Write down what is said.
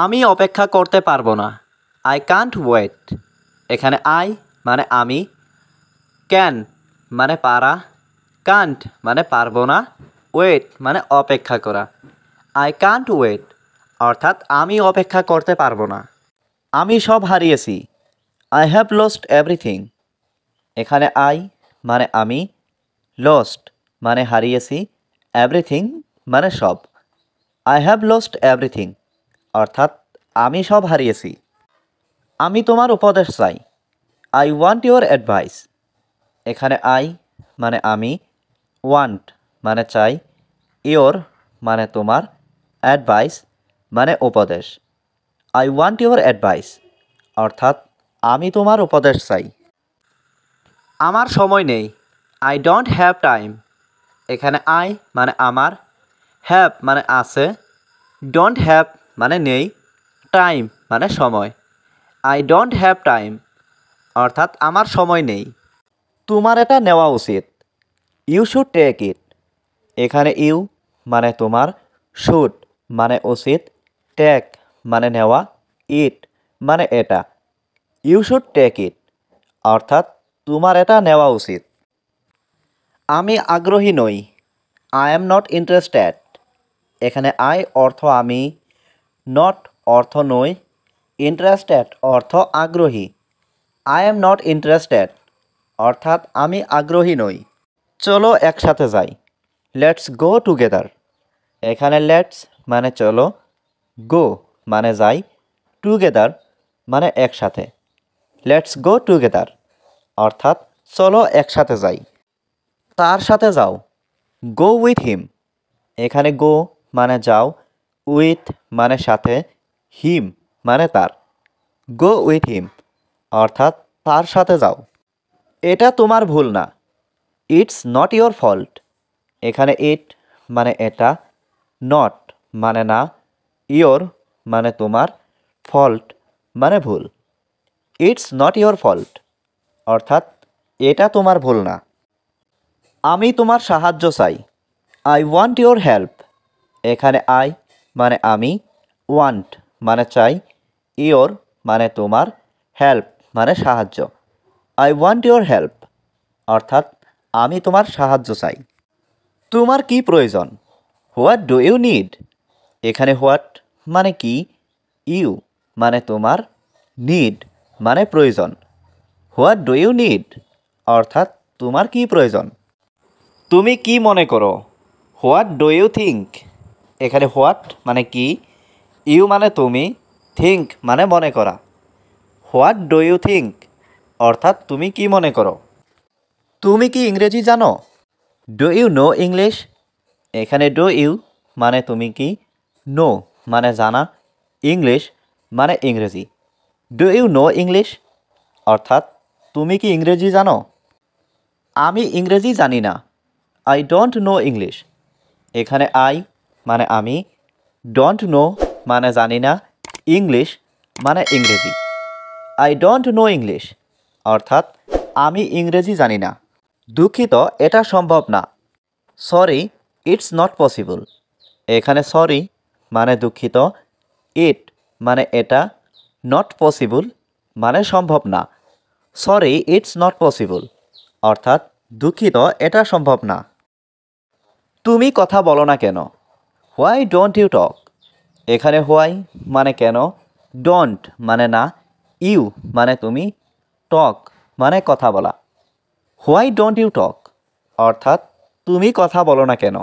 আমি অপেক্ষা করতে পারবো না। I can't wait. এখানে আই মানে আমি, ক্যান মানে পারা, কান্ট মানে পারবো না, ওয়েট মানে অপেক্ষা করা। আই কান্ট ওয়েট অর্থাৎ আমি অপেক্ষা করতে পারবো না। আমি সব হারিয়েছি। I have lost everything. এখানে আই মানে আমি, লস্ট মানে হারিয়েছি, এভরিথিং মানে সব। আই হ্যাভ লস্ট এভরিথিং অর্থাৎ আমি সব হারিয়েছি। আমি তোমার উপদেশ চাই। I want your advice. এখানে আই মানে আমি, ওয়ান্ট মানে চাই, ইয়োর মানে তোমার, অ্যাডভাইস মানে উপদেশ। আই ওয়ান্ট ইউর অ্যাডভাইস অর্থাৎ আমি তোমার উপদেশ চাই। আমার সময় নেই। I don't have time. এখানে আই মানে আমার, হ্যাভ মানে আছে, ডোন্ট হ্যাভ মানে নেই, টাইম মানে সময়। আই ডোন্ট হ্যাভ টাইম অর্থাৎ আমার সময় নেই। তোমার এটা নেওয়া উচিত। You should take it. এখানে ইউ মানে তোমার, শুড মানে উচিত, টেক মানে নেওয়া, ইট মানে এটা। ইউ শুড টেক ইট অর্থাৎ তোমার এটা নেওয়া উচিত। আমি আগ্রহী নই। I am not interested. এখানে আই অর্থ আমি, নট অর্থ নই, ইন্টারেস্টেড অর্থ আগ্রহী। আই এম নট ইন্টারেস্টেড অর্থাৎ আমি আগ্রহী নই। চলো একসাথে যাই। Let's go together. এখানে লেটস মানে চলো, গো মানে যাই, টুগেদার মানে একসাথে। লেটস গো টুগেদার অর্থাৎ চলো একসাথে যাই। তার সাথে যাও। Go with him. এখানে গো মানে যাও, উইথ মানে সাথে, হিম মানে তার। গো উইথ হিম অর্থাৎ তার সাথে যাও। এটা তোমার ভুল না। It's not your fault. এখানে ইট মানে এটা, নট মানে না, ইয়োর মানে তোমার, ফল্ট মানে ভুল। ইটস নট ইয়োর ফল্ট অর্থাৎ এটা তোমার ভুল না। আমি তোমার সাহায্য চাই। I want your help. এখানে আই মানে আমি, ওয়ান্ট মানে চাই, ইয়োর মানে তোমার, হেল্প মানে সাহায্য। আই ওয়ান্ট ইয়োর হেল্প অর্থাৎ আমি তোমার সাহায্য চাই। তোমার কি প্রয়োজন? What do you need. এখানে হোয়াট মানে কি, ইউ মানে তোমার, নিড মানে প্রয়োজন। হোয়াট ডু ইউ নিড অর্থাৎ তোমার কি প্রয়োজন। তুমি কি মনে করো? What do you think. এখানে হোয়াট মানে কি, ইউ মানে তুমি, থিঙ্ক মানে মনে করা। হোয়াট ডু ইউ থিঙ্ক অর্থাৎ তুমি কি মনে করো। তুমি কি ইংরেজি জানো? Do you know English. এখানে ডু ইউ মানে তুমি কি, নো মানে জানা, ইংলিশ মানে ইংরেজি। ডু ইউ নো ইংলিশ অর্থাৎ তুমি কি ইংরেজি জানো? আমি ইংরেজি জানি না। I don't know English. এখানে আই মানে আমি, ডোন্ট নো মানে জানি না, ইংলিশ মানে ইংরেজি। আই ডোন্ট নো ইংলিশ অর্থাৎ আমি ইংরেজি জানি না। দুঃখিত, এটা সম্ভব না। Sorry, it's not possible. এখানে সরি মানে দুঃখিত, ইট মানে এটা, নট পসিবল মানে সম্ভব না। সরি, ইটস নট পসিবল অর্থাৎ দুঃখিত, এটা সম্ভব না। তুমি কথা বলো না কেন? Why don't you talk. এখানে হোয়াই মানে কেন, ডোন্ট মানে না, ইউ মানে তুমি, টক মানে কথা বলা। হোয়াই ডোন্ট ইউ টক অর্থাৎ তুমি কথা বলো না কেন?